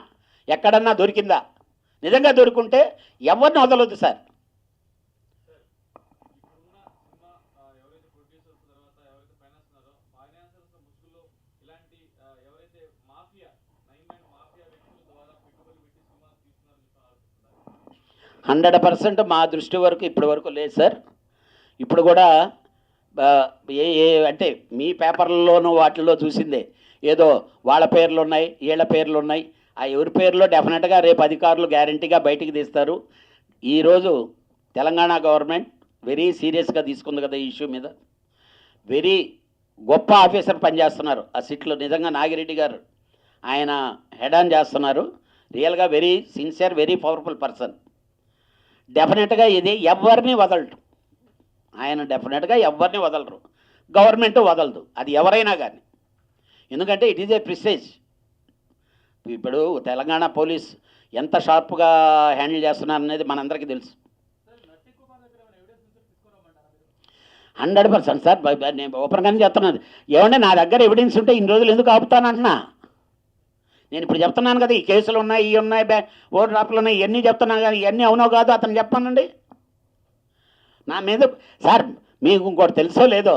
ఎక్కడన్నా దొరికిందా? నిజంగా దొరుకుంటే ఎవరిని వదలొద్దు సార్. హండ్రెడ్ 100% మా దృష్టి వరకు ఇప్పటి వరకు లేదు సార్. ఇప్పుడు కూడా అంటే మీ పేపర్లలోనూ వాటిల్లో చూసిందే, ఏదో వాళ్ళ పేర్లు ఉన్నాయి వీళ్ళ పేర్లు ఉన్నాయి, ఆ ఎవరి పేర్లో డెఫినెట్గా రేపు అధికారులు గ్యారంటీగా బయటికి తీస్తారు. ఈరోజు తెలంగాణ గవర్నమెంట్ వెరీ సీరియస్గా తీసుకుంది కదా ఈ ఇష్యూ మీద. వెరీ గొప్ప ఆఫీసర్ పనిచేస్తున్నారు ఆ సిట్లో, నిజంగా నాగిరెడ్డి గారు ఆయన హెడ్ ఆన్ చేస్తున్నారు. రియల్గా very sincere very powerful person. డెఫినెట్గా ఇది ఎవరిని వదలరు ఆయన, డెఫినెట్గా ఎవరిని వదలరు, గవర్నమెంట్ వదలదు, అది ఎవరైనా కానీ. ఎందుకంటే ఇట్ ఈజ్ ఏ ప్రిస్టేజ్. ఇప్పుడు తెలంగాణ పోలీస్ ఎంత షార్ప్గా హ్యాండిల్ చేస్తున్నారు అనేది మనందరికీ తెలుసు. 100% సార్, నేను ఓపెన్గానే చెప్తున్నాను. ఏమంటే నా దగ్గర ఎవిడెన్స్ ఉంటే ఇన్ని రోజులు ఎందుకు ఆపుతానంటున్నా? నేను ఇప్పుడు చెప్తున్నాను కదా, ఈ కేసులు ఉన్నాయి, ఇవి ఉన్నాయి, ఓటు డ్రాప్లు ఉన్నాయి, ఇవన్నీ చెప్తున్నాను కానీ ఇవన్నీ అవునో కాదు అతను చెప్పానండి. నా మీద సార్ మీకు ఇంకోటి తెలుసో లేదో,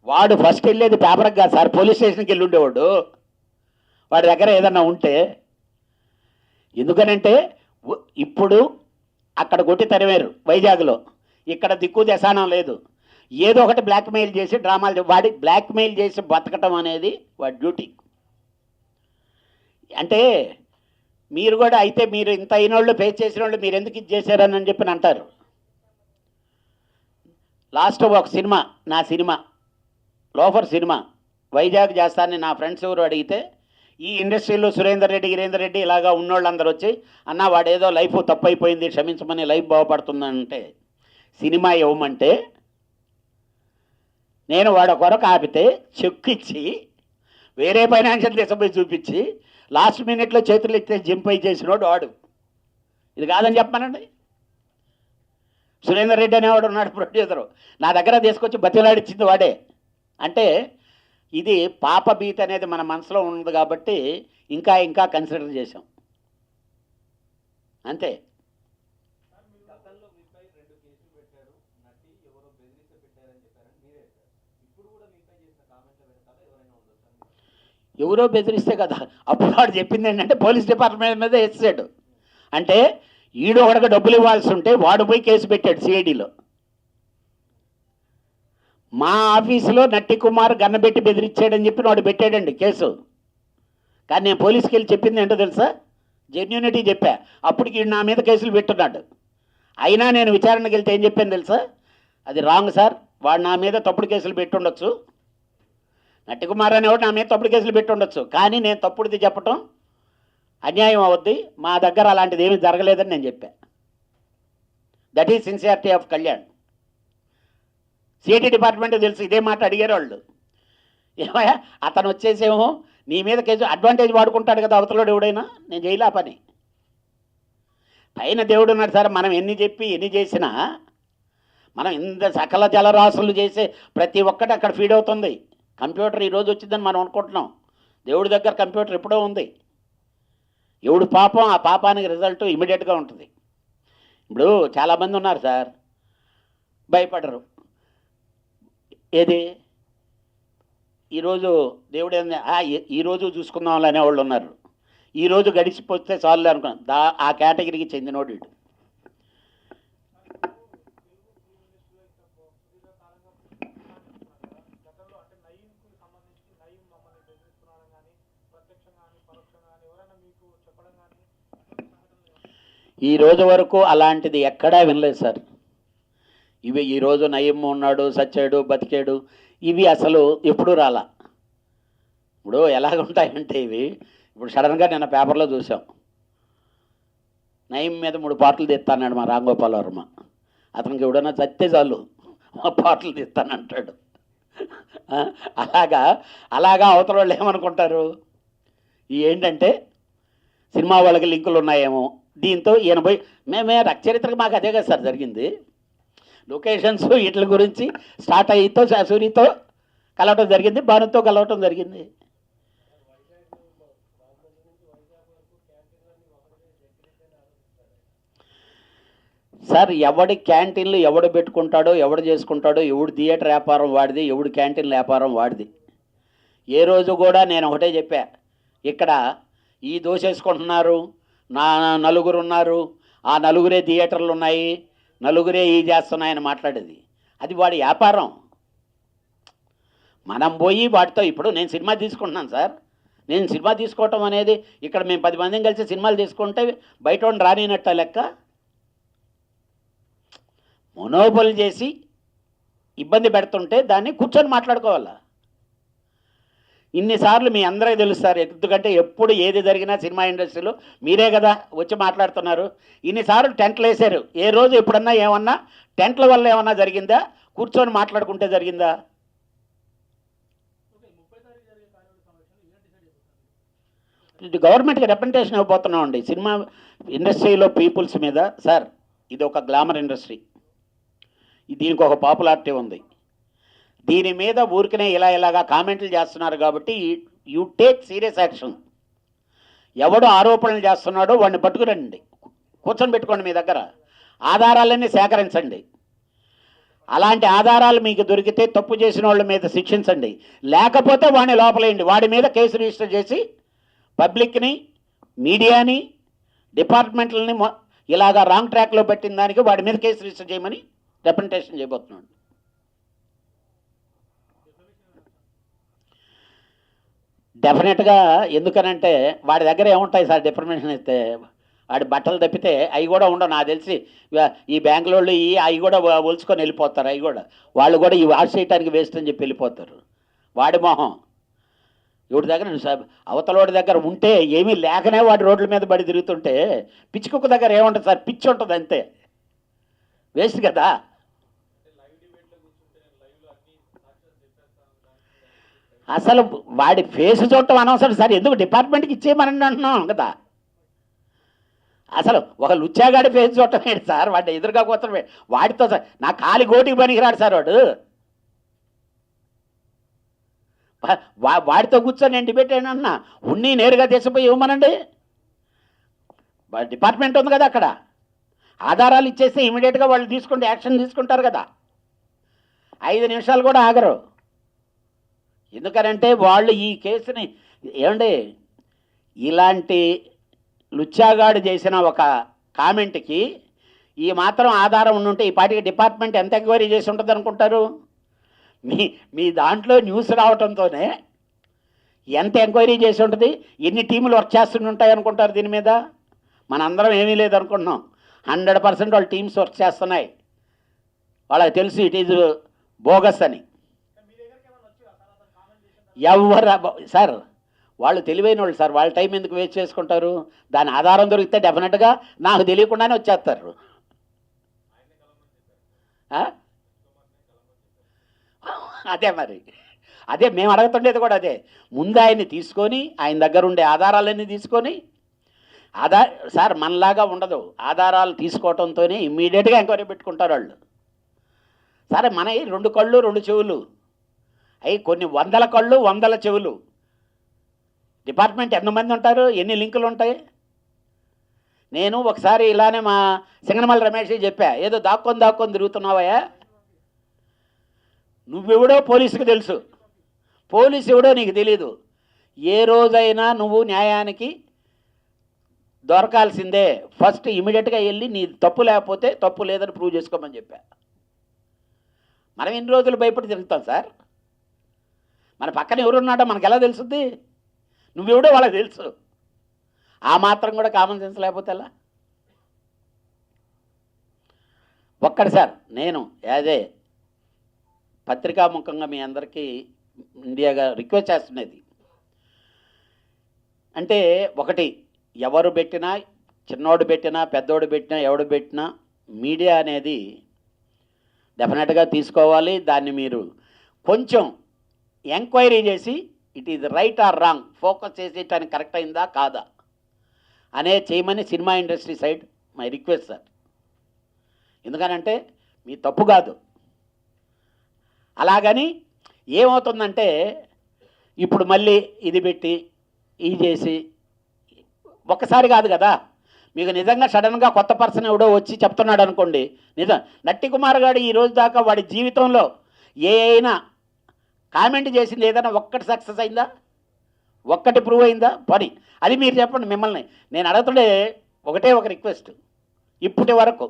వాడు ఫస్ట్ వెళ్ళేది పేపర్కి కాదు సార్, పోలీస్ స్టేషన్కి వెళ్ళి ఉండేవాడు వాడి దగ్గర ఏదన్నా ఉంటే. ఎందుకనంటే ఇప్పుడు అక్కడ కొట్టి తరివేరు వైజాగ్లో, ఇక్కడ దిక్కు దశానం లేదు, ఏదో ఒకటి బ్లాక్మెయిల్ చేసి డ్రామాలు వాడి బ్లాక్మెయిల్ చేసి బతకటం అనేది వాడి డ్యూటీ. అంటే మీరు కూడా అయితే మీరు ఇంత అయిన వాళ్ళు పే చేసిన వాళ్ళు మీరు ఎందుకు ఇది చేశారని చెప్పి అంటారు. లాస్ట్ ఒక సినిమా, నా సినిమా లోఫర్ సినిమా వైజాగ్ చేస్తానని నా ఫ్రెండ్స్ ఎవరు అడిగితే, ఈ ఇండస్ట్రీలో సురేందర్ రెడ్డి గిరేందర్ రెడ్డి ఇలాగా ఉన్నోళ్ళందరూ వచ్చి అన్న వాడేదో లైఫ్ తప్పైపోయింది క్షమించమని, లైఫ్ బాగుపడుతుందంటే సినిమా ఇవ్వమంటే నేను వాడు కొరకు ఆపితే చెక్ ఇచ్చి వేరే ఫైనాన్షియల్ తీసుకుపోయి చూపించి లాస్ట్ మినిట్లో చేతులు ఎత్తే జింపై చేసినోడు వాడు. ఇది కాదని చెప్పానండి. సురేందర్ రెడ్డి అనేవాడు ఉన్నాడు ప్రొడ్యూసరు, నా దగ్గర తీసుకొచ్చి బతిలాడిచ్చింది వాడే. అంటే ఇది పాప భీతి అనేది మన మనసులో ఉంది కాబట్టి ఇంకా ఇంకా కన్సిడర్ చేసాం అంతే. ఎవరో బెదిరిస్తే కదా, అప్పుడు వాడు చెప్పింది ఏంటంటే పోలీస్ డిపార్ట్మెంట్ మీద వేసాడు. అంటే ఈడు ఒకటికి డబ్బులు ఇవ్వాల్సి ఉంటే వాడు పోయి కేసు పెట్టాడు సిఐడిలో. మా ఆఫీసులో నట్టి కుమార్ గన్నబెట్టి బెదిరించాడని చెప్పి వాడు పెట్టాడండి కేసు. కానీ నేను పోలీస్కి వెళ్ళి చెప్పింది ఏంటో తెలుసా, జెన్యూనిటీ చెప్పా. అప్పటికి నా మీద కేసులు పెట్టున్నాడు. అయినా నేను విచారణకు వెళ్తే ఏం చెప్పాను తెలుసా, అది రాంగ్ సార్, వాడు నా మీద తప్పుడు కేసులు పెట్టుండొచ్చు, నట్టి కుమార్ అనేవాడు నా మీద తప్పుడు కేసులు పెట్టుండొచ్చు, కానీ నేను తప్పుడుది చెప్పటం అన్యాయం అవుద్ది, మా దగ్గర అలాంటిది ఏమీ జరగలేదని నేను చెప్పా. That is sincerity of Kalyan. CID department తెలుసు, ఇదే మాట అడిగారు వాళ్ళు. ఏమయ్యా అతను వచ్చేసేమో నీ మీద కేసు అడ్వాంటేజ్ వాడుకుంటాడు కదా అవతలోడు ఎవడైనా, నేను చేయలే పని. పైన దేవుడు ఉన్నాడు సార్, మనం ఎన్ని చెప్పి ఎన్ని చేసినా మనం ఇంత సకల జలరాశులు చేసే ప్రతి ఒక్కటి అక్కడ ఫీడ్ అవుతుంది. కంప్యూటర్ ఈరోజు వచ్చిందని మనం అనుకుంటున్నాం, దేవుడి దగ్గర కంప్యూటర్ ఎప్పుడో ఉంది. ఎవడు పాపం ఆ పాపానికి రిజల్ట్ ఇమీడియట్గా ఉంటుంది. ఇప్పుడు చాలామంది ఉన్నారు సార్ భయపడరు. ఏది ఈరోజు దేవుడు ఈరోజు చూసుకుందాం అనేవాళ్ళు ఉన్నారు. ఈరోజు గడిచిపోతే చాలు అనుకున్నాను. ఆ కేటగిరీకి చెందినోడు వీడు. ఈ రోజు వరకు అలాంటిది ఎక్కడా వినలేదు సార్. ఇవి ఈరోజు నయీం ఉన్నాడు, సచ్చాడు, బతికాడు, ఇవి అసలు ఎప్పుడూ రాలా. ఇప్పుడు ఎలాగుంటాయంటే ఇవి, ఇప్పుడు సడన్గా నిన్న పేపర్లో చూసాం, నయీం మీద 3 పాటలు తీస్తాన్నాడు మా రాంగోపాల్ వర్మ. అతనికి ఎవడన్నా చస్తే చాలు పాటలు తీస్తానంటాడు. అలాగా అవతల వాళ్ళు ఏమనుకుంటారు, ఏంటంటే సినిమా వాళ్ళకి లింకులు ఉన్నాయేమో, దీంతో ఈయన పోయి మేమే రక్చరిత్రకు మాకు అదే కదా సార్ జరిగింది. లొకేషన్స్ వీటి గురించి స్టార్ట్ అయ్యితో సూరితో కలవటం జరిగింది, భానుతో కలవటం జరిగింది. సార్ ఎవడి క్యాంటీన్లు ఎవడు పెట్టుకుంటాడో, ఎవడు చేసుకుంటాడో, ఎవడు థియేటర్ వ్యాపారం వాడిది, ఎవడు క్యాంటీన్ల వ్యాపారం వాడిది. ఏ రోజు కూడా నేను ఒకటే చెప్పా, ఇక్కడ ఈ దోసేసుకుంటున్నారు, నా నలుగురు ఉన్నారు, ఆ నలుగురే థియేటర్లు ఉన్నాయి, నలుగురే ఈ చేస్తున్నాయని మాట్లాడేది. అది వాడి వ్యాపారం. మనం పోయి వాటితో, ఇప్పుడు నేను సినిమా తీసుకుంటున్నాను సార్, నేను సినిమా తీసుకోవటం అనేది ఇక్కడ మేము 10 మందిని కలిసి సినిమాలు తీసుకుంటే బయట రానినట్ట లెక్క. మొనోబోల్ చేసి ఇబ్బంది పెడుతుంటే దాన్ని కూర్చొని మాట్లాడుకోవాలా. ఇన్నిసార్లు మీ అందరికీ తెలుస్తారు, ఎందుకంటే ఎప్పుడు ఏది జరిగినా సినిమా ఇండస్ట్రీలో మీరే కదా వచ్చి మాట్లాడుతున్నారు. ఇన్నిసార్లు టెంట్లు వేశారు, ఏ రోజు ఎప్పుడన్నా ఏమన్నా టెంట్ల వల్ల ఏమన్నా జరిగిందా, కూర్చొని మాట్లాడుకుంటే జరిగిందా? గవర్నమెంట్కి రిప్రజెంటేషన్ ఇవ్వబోతున్నామండి సినిమా ఇండస్ట్రీలో పీపుల్స్ మీద. సార్ ఇది ఒక గ్లామర్ ఇండస్ట్రీ, దీనికి ఒక పాపులారిటీ ఉంది. దీని మీద ఊరికనే ఇలాగా కామెంట్లు చేస్తున్నారు కాబట్టి యూ టేక్ సీరియస్ యాక్షన్. ఎవడు ఆరోపణలు చేస్తున్నాడో వాడిని పట్టుకురండి, కూర్చొని పెట్టుకోండి, మీ దగ్గర ఆధారాలన్నీ సేకరించండి. అలాంటి ఆధారాలు మీకు దొరికితే తప్పు చేసిన వాళ్ళ మీద శిక్షించండి, లేకపోతే వాడిని లోపలేయండి. వాడి మీద కేసు రిజిస్టర్ చేసి పబ్లిక్ని, మీడియాని, డిపార్ట్మెంట్లని ఇలాగా రాంగ్ ట్రాక్లో పెట్టిన దానికి వాడి మీద కేసు రిజిస్టర్ చేయమని రిప్రజెంటేషన్ చేయబోతున్నాడు. డెఫినెట్గా. ఎందుకనంటే వాడి దగ్గర ఏముంటాయి సార్, డిఫర్మేషన్ ఇస్తే వాడి బట్టలు తప్పితే అవి కూడా ఉండవు. నాకు తెలిసి ఈ బ్యాంకులో అవి కూడా ఒలుచుకొని వెళ్ళిపోతారు. అవి కూడా వాళ్ళు కూడా ఈ వాష్ చేయడానికి వేస్ట్ అని చెప్పి వెళ్ళిపోతారు. వాడి మొహం ఎవడి దగ్గర, అవతలోడి దగ్గర ఉంటే ఏమీ లేకనే వాడి రోడ్ల మీద పడి తిరుగుతుంటే, పిచ్చి కుక్క దగ్గర ఏముంటుంది సార్, పిచ్చి ఉంటుంది అంతే, వేస్ట్ కదా. అసలు వాడి ఫేస్ చూడటం అనవసరం సార్, ఎందుకు డిపార్ట్మెంట్కి ఇచ్చేయమని అంటున్నాం కదా. అసలు ఒక లుచ్చాగాడి ఫేస్ చూడటం ఏంటి సార్, వాడి ఎదురుగా కూర్చొని వాడితో సార్ నా కాలి గోటికి పనికిరాడు సార్ వాడు. వాడితో కూర్చొని నేను డిబేట్ అయినా ఉన్ని నేరుగా తీసుకుపోయి ఇవ్వమనండి. డిపార్ట్మెంట్ ఉంది కదా అక్కడ, ఆధారాలు ఇచ్చేస్తే ఇమీడియట్గా వాళ్ళు తీసుకుంటే యాక్షన్ తీసుకుంటారు కదా, 5 నిమిషాలు కూడా ఆగరు. ఎందుకనంటే వాళ్ళు ఈ కేసుని ఏమండి, ఇలాంటి లుచ్చాగాడు చేసిన ఒక కామెంట్కి ఈ మాత్రం ఆధారం ఉండుంటే ఈ పార్టీకి డిపార్ట్మెంట్ ఎంత ఎంక్వైరీ చేసి ఉంటుంది అనుకుంటారు? మీ దాంట్లో న్యూస్ రావడంతోనే ఎంత ఎంక్వైరీ చేసి ఉంటుంది, ఎన్ని టీములు వర్క్ చేస్తుంటాయి అనుకుంటారు దీని మీద? మనందరం ఏమీ లేదనుకుంటున్నాం, 100% వాళ్ళ టీమ్స్ వర్క్ చేస్తున్నాయి. వాళ్ళకి తెలుసు ఇట్ ఈజ్ బోగస్ అని. ఎవరు సార్, వాళ్ళు తెలివైన వాళ్ళు సార్, వాళ్ళ టైం ఎందుకు వేస్ట్ చేసుకుంటారు? దాని ఆధారం దొరికితే డెఫినెట్గా నాకు తెలియకుండానే వచ్చేస్తారు. అదే మరి, అదే మేము అడుగుతుండేది కూడా అదే. ముందు ఆయన్ని తీసుకొని ఆయన దగ్గర ఉండే ఆధారాలన్నీ తీసుకొని సార్ మనలాగా ఉండదు, ఆధారాలు తీసుకోవడంతోనే ఇమ్మీడియట్గా ఎంక్వైరీ పెట్టుకుంటారు వాళ్ళు. సరే మన 2 కళ్ళు 2 చెవులు అవి కొన్ని 100 కళ్ళు 100 చెవులు. డిపార్ట్మెంట్ ఎంతమంది ఉంటారు, ఎన్ని లింకులు ఉంటాయి? నేను ఒకసారి ఇలానే మా సింగనమల రమేష్ చెప్పా, ఏదో దాక్కొని తిరుగుతున్నావయ్యా, నువ్వెవడో పోలీసుకు తెలుసు, పోలీసు ఎవడో నీకు తెలీదు. ఏ రోజైనా నువ్వు న్యాయానికి దొరకాల్సిందే. ఫస్ట్ ఇమీడియట్గా వెళ్ళి నీ తప్పు లేకపోతే తప్పు లేదని ప్రూవ్ చేసుకోమని చెప్పా. మనం ఎన్ని రోజులు భయపడి తిరుగుతాం సార్? మన పక్కన ఎవరున్నాడో మనకు ఎలా తెలుస్తుంది? నువ్వెవడో వాళ్ళకి తెలుసు. ఆ మాత్రం కూడా కామన్ సెన్స్ లేకపోతే ఎలా? ఒక్కటి సార్, నేను యాజే పత్రికాముఖంగా మీ అందరికీ ఇండియాగా రిక్వెస్ట్ చేస్తున్నది అంటే, ఒకటి, ఎవరు పెట్టినా, చిన్నోడు పెట్టినా, పెద్దోడు పెట్టినా, ఎవడు పెట్టినా మీడియా అనేది డెఫినెట్గా తీసుకోవాలి. దాన్ని మీరు కొంచెం ఎంక్వైరీ చేసి it is right are wrong focus చేసి దాన్ని కరెక్ట్ అయిందా కాదా అనే చేయమని cinema industry side my request sir. ఎందుకనంటే మీ తప్పు కాదు. అలాగని ఏమవుతుందంటే ఇప్పుడు మళ్ళీ ఇది పెట్టి ఇది చేసి ఒక్కసారి కాదు కదా, మీకు నిజంగా సడన్గా కొత్త పర్సన్ ఎవడో వచ్చి చెప్తున్నాడు అనుకోండి, నిజం నట్టి కుమార్ గారు ఈ రోజు దాకా వాడి జీవితంలో ఏ అయినా కామెంట్ చేసింది ఏదైనా ఒక్కటి సక్సెస్ అయిందా? ఒక్కటి ప్రూవ్ అయిందా? పని అది మీరు చెప్పండి. మిమ్మల్ని నేను అడుగుతుండే ఒకటే ఒక రిక్వెస్ట్, ఇప్పటి వరకు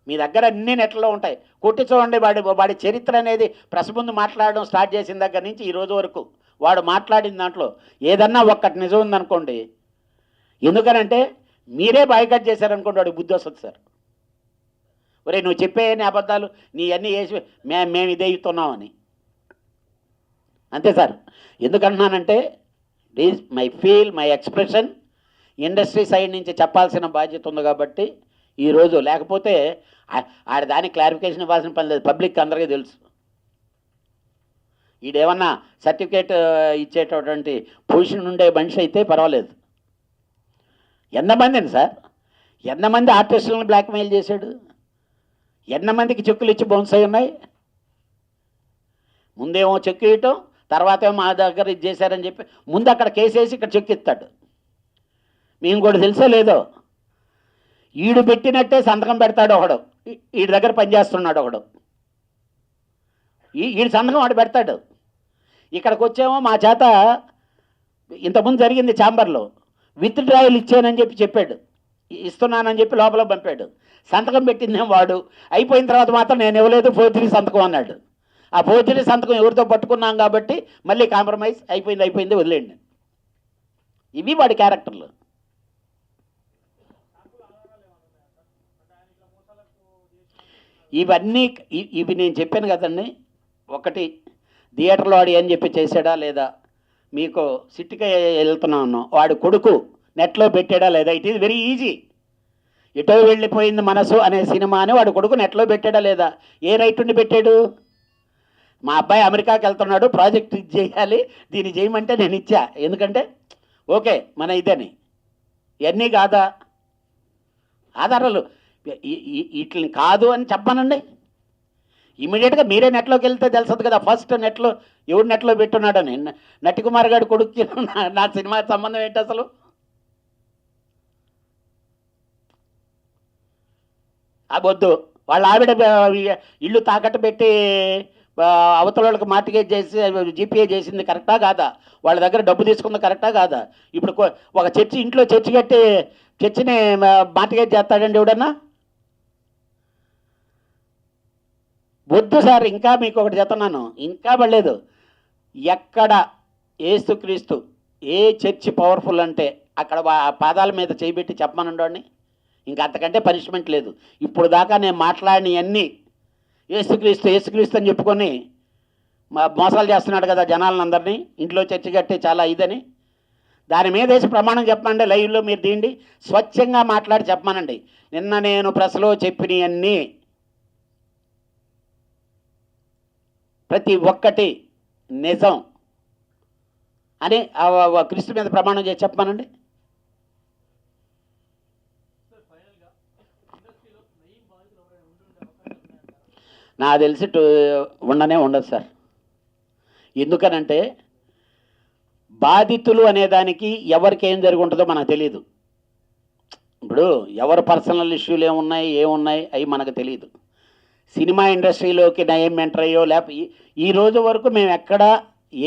మీ దగ్గర అన్ని నెట్లో ఉంటాయి, కొట్టి చూడండి. వాడి చరిత్ర అనేది ప్రెస్ ముందు మాట్లాడడం స్టార్ట్ చేసిన దగ్గర నుంచి ఈ రోజు వరకు వాడు మాట్లాడిన దాంట్లో ఏదన్నా ఒక్కటి నిజం ఉందనుకోండి. ఎందుకనంటే మీరే బాయ్కట్ చేశారనుకోండి, వాడికి బుద్ధి వస్తుంది సార్. ఒరే నువ్వు చెప్పే అబద్ధాలు నీ అన్నీ వేసి మేము ఇదే ఇస్తున్నామని. అంతే సార్. ఎందుకంటున్నానంటే is my expression industry side నుంచి చెప్పాల్సిన బాధ్యత ఉంది కాబట్టి ఈరోజు, లేకపోతే ఆడ దానికి క్లారిఫికేషన్ ఇవ్వాల్సిన పని లేదు, పబ్లిక్ అందరికీ తెలుసు. ఈడేమన్నా సర్టిఫికేట్ ఇచ్చేటటువంటి పొజిషన్ ఉండే మనిషి అయితే పర్వాలేదు. ఎంతమందిని సార్, ఎంతమంది ఆర్టిస్టులను బ్లాక్మెయిల్ చేశాడు, ఎంతమందికి చెక్కులు ఇచ్చి బౌన్స్ అయి ఉన్నాయి. ముందేమో చెక్కు ఇవ్వటం, తర్వాత ఏమో మా దగ్గర ఇది చేశారని చెప్పి ముందు అక్కడ కేసేసి ఇక్కడ చెక్కు ఇస్తాడు. మేము కూడా తెలుసో లేదో, ఈడు పెట్టినట్టే సంతకం పెడతాడు ఒకడు, ఈడి దగ్గర పనిచేస్తున్నాడు ఒకడు, ఈడు సంతకం వాడు పెడతాడు. ఇక్కడికి వచ్చేమో మా చేత ఇంతకుముందు జరిగింది ఛాంబర్లో, విత్ డ్రాయల్ ఇచ్చానని చెప్పాడు, ఇస్తున్నానని చెప్పి లోపల పంపాడు. సంతకం పెట్టిందేమో వాడు, అయిపోయిన తర్వాత మాత్రం నేను ఇవ్వలేదు ఫోర్జరీ సంతకం అన్నాడు. ఆ ఫోర్జరీ సంతకం ఎవరితో పట్టుకున్నాం కాబట్టి మళ్ళీ కాంప్రమైజ్ అయిపోయింది వదిలేండి. ఇవి వాడి క్యారెక్టర్లు. ఇవి నేను చెప్పాను కదండి. ఒకటి, థియేటర్లో వాడు అని చెప్పి చేశాడా లేదా, మీకు సిట్టిగా వెళ్తున్నాను వాడు కొడుకు నెట్లో పెట్టాడా లేదా. It is very easy. ఎటో వెళ్ళిపోయింది మనసు అనే సినిమా అని వాడు కొడుకు నెట్లో పెట్టాడా లేదా. ఏ రైట్ ఉండి పెట్టాడు? మా అబ్బాయి అమెరికాకి వెళ్తున్నాడు, ప్రాజెక్ట్ ఇది చేయాలి, దీన్ని చేయమంటే నేను ఇచ్చా, ఎందుకంటే ఓకే మన ఇదని. ఇవన్నీ కాదా ఆధారాలు? వీటిని కాదు అని చెప్పానండి. ఇమీడియట్గా మీరే నెట్లోకి వెళ్తే తెలుస్తుంది కదా, ఫస్ట్ నెట్లో ఎవడు నెట్లో పెట్టున్నాడని. నటి కుమార్ గారి కొడుకు నా సినిమా సంబంధం ఏంటి అసలు? వద్దు. వాళ్ళ ఆవిడ ఇల్లు తాకట్టు పెట్టి అవతల వాళ్ళకి మార్టిగేజ్ చేసి జీపీఏ చేసింది కరెక్టా కాదా? వాళ్ళ దగ్గర డబ్బు తీసుకుంది కరెక్టా కాదా? ఇప్పుడు ఒక చర్చి, ఇంట్లో చర్చి కట్టి చర్చిని మార్టిగేజ్ చేస్తాడండి ఎవడన్నా? వద్దు సార్. ఇంకా మీకు ఒకటి చెప్తున్నాను, ఇంకా పడలేదు. ఎక్కడ యేసుక్రీస్తు ఏ చర్చి పవర్ఫుల్ అంటే అక్కడ పాదాల మీద చేయబెట్టి చెప్పమనండి. ఇంకా అంతకంటే పనిష్మెంట్ లేదు. ఇప్పుడు దాకా నేను మాట్లాడినవన్నీ యేసుక్రీస్తు అని చెప్పుకొని మోసాలు చేస్తున్నాడు కదా జనాలను అందరినీ. ఇంట్లో చర్చి కట్టి చాలా ఇదని దాని మీద వేసి ప్రమాణం చెప్పమండి. లైవ్లో మీరు దీండి స్వచ్ఛంగా మాట్లాడి చెప్పమనండి. నిన్న నేను ప్రెస్లో చెప్పినవన్నీ ప్రతి ఒక్కటి నిజం అని క్రీస్తు మీద ప్రమాణం చేసి చెప్పమనండి. నాకు తెలిసి ఉండదు సార్. ఎందుకనంటే బాధితులు అనేదానికి ఎవరికి ఏం జరిగి ఉంటుందో మనకు తెలియదు. ఇప్పుడు ఎవరు పర్సనల్ ఇష్యూలు ఏమున్నాయి అవి మనకు తెలియదు. సినిమా ఇండస్ట్రీలోకి నయం ఎంటర్ అయ్యో లేకపోతే ఈ రోజు వరకు మేము ఎక్కడ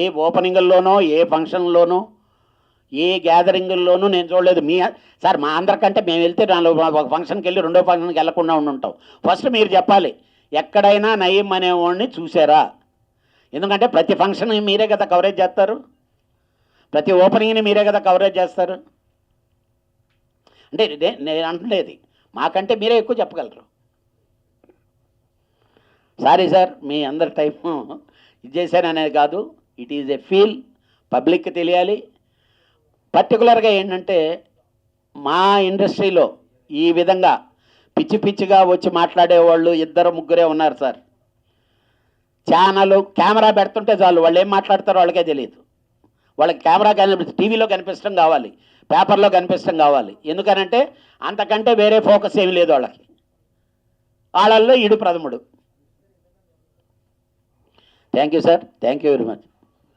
ఏ ఓపెనింగ్లోనో ఏ ఫంక్షన్లోనో ఏ గ్యాదరింగుల్లోనూ నేను చూడలేదు. సార్ మా అందరికంటే మేము వెళ్తే ఒక ఫంక్షన్కి వెళ్ళి రెండో ఫంక్షన్కి వెళ్ళకుండా ఉండుంటాం. ఫస్ట్ మీరు చెప్పాలి, ఎక్కడైనా నయీం అనేవాడిని చూసారా? ఎందుకంటే ప్రతి ఫంక్షన్ మీరే కదా కవరేజ్ చేస్తారు, ప్రతి ఓపెనింగ్ని మీరే కదా కవరేజ్ చేస్తారు. అంటే నేను అంటలేదు, మాకంటే మీరే ఎక్కువ చెప్పగలరు. సారీ సార్, మీ అందరి టైము ఇది చేశాననేది కాదు, ఇట్ ఈజ్ ఎ ఫీల్, పబ్లిక్కి తెలియాలి. పర్టికులర్గా ఏంటంటే మా ఇండస్ట్రీలో ఈ విధంగా పిచ్చి పిచ్చిగా వచ్చి మాట్లాడేవాళ్ళు ఇద్దరు ముగ్గురే ఉన్నారు సార్. ఛానల్ కెమెరా పెడుతుంటే చాలు, వాళ్ళు ఏం మాట్లాడతారో వాళ్ళకే తెలియదు. వాళ్ళకి కెమెరా టీవీలో కనిపించడం కావాలి, పేపర్లో కనిపించడం కావాలి. ఎందుకనంటే అంతకంటే వేరే ఫోకస్ ఏమి లేదు వాళ్ళకి. వాళ్ళల్లో ఈడు ప్రథముడు. Thank you sir, thank you very much.